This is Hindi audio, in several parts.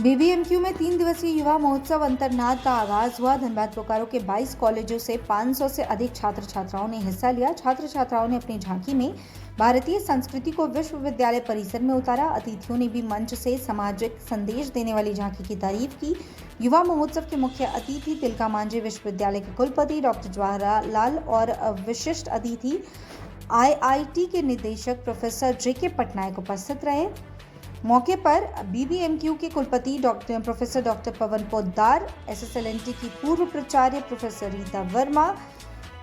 बीबीएमक्यू में 3 दिवसीय युवा महोत्सव अंतर्नाद का आगाज हुआ। धनबाद बोकारो के 22 कॉलेजों से 500 से अधिक छात्र छात्राओं ने हिस्सा लिया। छात्र छात्राओं ने अपनी झांकी में भारतीय संस्कृति को विश्वविद्यालय परिसर में उतारा। अतिथियों ने भी मंच से सामाजिक संदेश देने वाली झांकी की तारीफ की। युवा महोत्सव के मुख्य अतिथि तिलका मांझी विश्वविद्यालय के कुलपति डॉक्टर जवाहरलाल और विशिष्ट अतिथि आईआईटी के निदेशक प्रोफेसर जेके पटनायक उपस्थित रहे। मौके पर बीबीएमक्यू के कुलपति professor doctor Pawan Poddar, SSLNT की पूर्व प्राचार्य professor Rita Verma,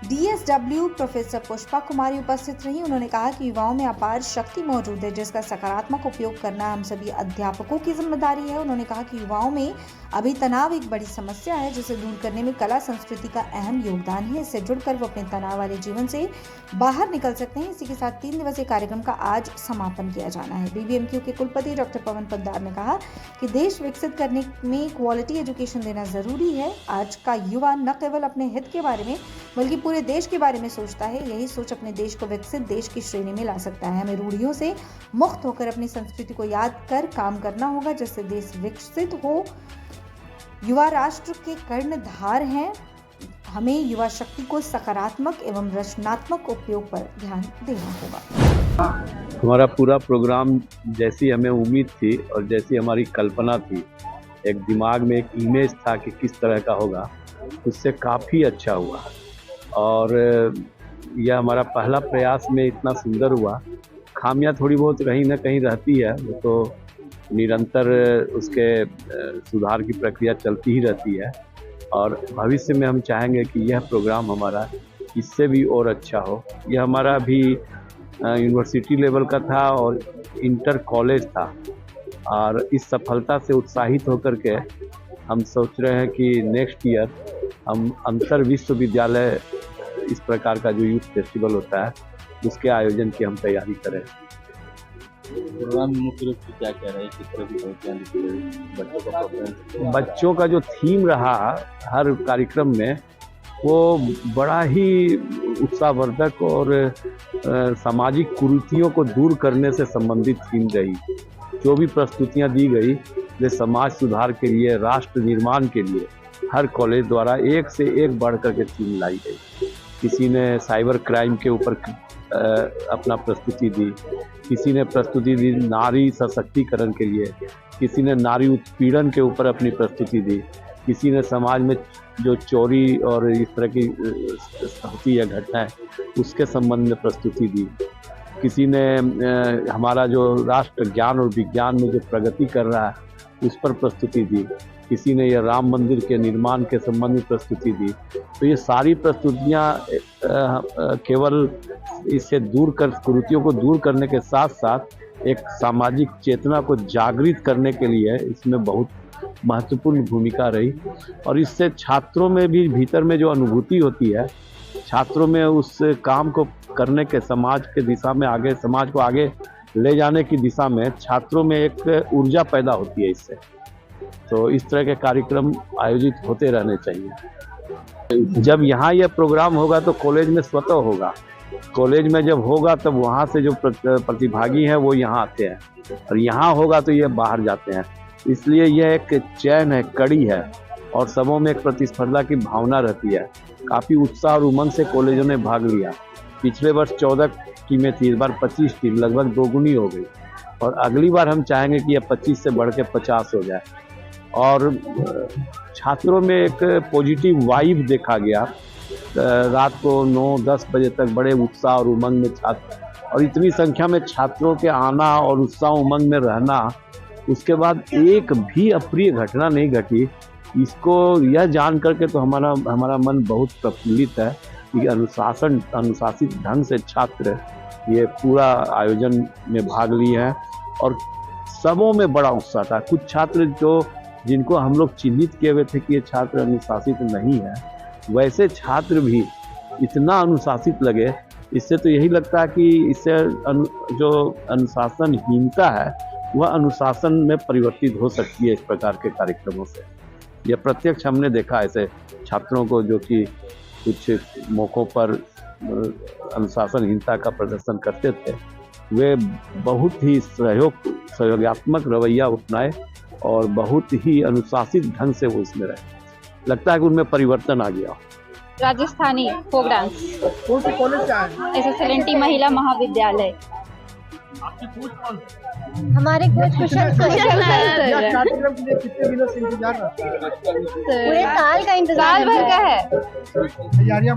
DSW professor Pushpa Kumari उपस्थित रही। उन्होंने कहा कि युवाओं में अपार शक्ति मौजूद है, जिसका सकारात्मक उपयोग करना हम सभी अध्यापकों की जिम्मेदारी है। उन्होंने कहा कि युवाओं में अभी तनाव एक बड़ी समस्या है, जिसे दूर करने में कला संस्कृति का अहम योगदान है। इससे जुड़कर वो अपने तनाव वाले जीवन से बाहर निकल सकते हैं। इसी के साथ 3 दिवसीय कार्यक्रम का आज समापन किया जाना है। बीबीएमक्यू के कुलपति डॉक्टर पवन पोद्दार ने कहा कि देश विकसित करने में क्वालिटी एजुकेशन देना जरूरी है। आज का युवा न केवल अपने हित के बारे में बल्कि पूरे देश के बारे में सोचता है। यही सोच अपने देश को विकसित देश की श्रेणी में ला सकता है। हमें रूढ़ियों से मुक्त होकर अपनी संस्कृति को याद कर काम करना होगा, जिससे देश विकसित हो। युवा राष्ट्र के कर्णधार हैं। हमें युवा शक्ति को सकारात्मक एवं रचनात्मक उपयोग पर ध्यान देना होगा। हमारा पूरा प्रोग्राम जैसी हमें उम्मीद थी और जैसी हमारी कल्पना थी, एक दिमाग में एक इमेज था कि किस तरह का होगा, उससे काफ़ी अच्छा हुआ। और यह हमारा पहला प्रयास में इतना सुंदर हुआ। खामियां थोड़ी बहुत कहीं ना कहीं रहती है, वो तो निरंतर उसके सुधार की प्रक्रिया चलती ही रहती है। और भविष्य में हम चाहेंगे कि यह प्रोग्राम हमारा इससे भी और अच्छा हो। यह हमारा भी यूनिवर्सिटी लेवल का था और इंटर कॉलेज था, और इस सफलता से उत्साहित होकर के हम सोच रहे हैं कि नेक्स्ट ईयर हम अंतर विश्वविद्यालय इस प्रकार का जो यूथ फेस्टिवल होता है उसके आयोजन की हम तैयारी करें। प्रोग्राम मुख्य रूप से क्या कह रहे हैं, किस तरह की बच्चों का जो थीम रहा हर कार्यक्रम में, वो बड़ा ही उत्साहवर्धक और सामाजिक कुरीतियों को दूर करने से संबंधित थीम रही। जो भी प्रस्तुतियां दी गई वे समाज सुधार के लिए, राष्ट्र निर्माण के लिए हर कॉलेज द्वारा एक से एक बढ़ करके थीम लाई गई। किसी ने साइबर क्राइम के ऊपर अपना प्रस्तुति दी, किसी ने प्रस्तुति दी नारी सशक्तिकरण के लिए, किसी ने नारी उत्पीड़न के ऊपर अपनी प्रस्तुति दी, किसी ने समाज में जो चोरी और इस तरह की होती है घटनाएं उसके संबंध में प्रस्तुति दी, किसी ने हमारा जो राष्ट्र ज्ञान और विज्ञान में जो प्रगति कर रहा है उस पर प्रस्तुति दी, किसी ने यह राम मंदिर के निर्माण के संबंध में प्रस्तुति दी। तो ये सारी प्रस्तुतियाँ केवल इससे दूर कर कुरीतियों को दूर करने के साथ साथ एक सामाजिक चेतना को जागृत करने के लिए इसमें बहुत महत्वपूर्ण भूमिका रही। और इससे छात्रों में भी भीतर में जो अनुभूति होती है, छात्रों में उस काम को करने के, समाज के दिशा में आगे, समाज को आगे ले जाने की दिशा में छात्रों में एक ऊर्जा पैदा होती है इससे। तो इस तरह के कार्यक्रम आयोजित होते रहने चाहिए। जब यहाँ यह प्रोग्राम होगा तो कॉलेज में स्वतः होगा। कॉलेज में जब होगा तब वहाँ से जो प्रतिभागी हैं वो यहाँ आते हैं, और यहाँ होगा तो ये बाहर जाते हैं। इसलिए यह एक चैन है, कड़ी है, और सबों में एक प्रतिस्पर्धा की भावना रहती है। काफ़ी उत्साह और उमंग से कॉलेजों ने भाग लिया। पिछले वर्ष 14 टीमें थी, इस बार 25 टीम, लगभग दोगुनी हो गई। और अगली बार हम चाहेंगे कि यह 25 से बढ़ के 50 हो जाए। और छात्रों में एक पॉजिटिव वाइब देखा गया। रात को 9-10 बजे तक बड़े उत्साह और उमंग में छात्र, और इतनी संख्या में छात्रों के आना और उत्साह उमंग में रहना, उसके बाद एक भी अप्रिय घटना नहीं घटी। इसको यह जान करके तो हमारा मन बहुत प्रफुल्लित है कि अनुशासित ढंग से छात्र ये पूरा आयोजन में भाग लिए हैं। और सबों में बड़ा उत्साह था। कुछ छात्र जिनको हम लोग चिन्हित किए हुए थे कि ये छात्र अनुशासित नहीं है, वैसे छात्र भी इतना अनुशासित लगे। इससे तो यही लगता है कि इससे जो अनुशासनहीनता है वह अनुशासन में परिवर्तित हो सकती है इस प्रकार के कार्यक्रमों से। यह प्रत्यक्ष हमने देखा ऐसे छात्रों को जो कि कुछ मौक़ों पर अनुशासनहीनता का प्रदर्शन करते थे, वे बहुत ही सहयोगात्मक रवैया अपनाए और बहुत ही अनुशासित ढंग से वो इसमें रहे। लगता है कि उनमें परिवर्तन आ गया। राजस्थानी फोक डांस, कौन से कॉलेज से आए? एसएसएलएनटी महिला महाविद्यालय। हमारे कोच कुशल सर यह कार्यक्रम के लिए कितने दिनों से इंतजार रहता है? पूरे साल का इंतजार साल भर का है तैयारियां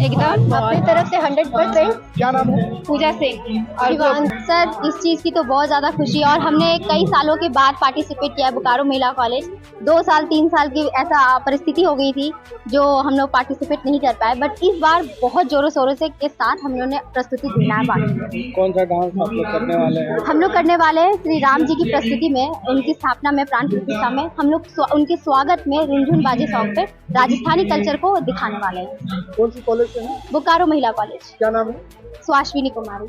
एकदम। अपनी तरफ से 100%। क्या नाम है? पूजा सिंह और शिवांश सर, इस चीज़ की तो बहुत ज़्यादा खुशी है और हमने कई सालों के बाद पार्टिसिपेट किया है बोकारो महिला कॉलेज। 2 साल 3 साल की ऐसा परिस्थिति हो गई थी जो हम लोग पार्टिसिपेट नहीं कर पाए, बट इस बार बहुत जोरों शोरों से के साथ हम लोगों ने प्रस्तुति देना है। बाकी कौन सा डांस आप लोग करने वाले हैं? हम लोग करने वाले हैं श्री राम जी की प्रस्तुति में, उनकी स्थापना में, प्राण प्रतिष्ठा में हम लोग उनके स्वागत में रुनझुन बाजी सॉन्ग पे राजस्थानी कल्चर को दिखाने वाले हैं। कौन सी कॉलेज से हैं? बोकारो महिला कॉलेज। क्या नाम है? स्वाश्विनी कुमारी।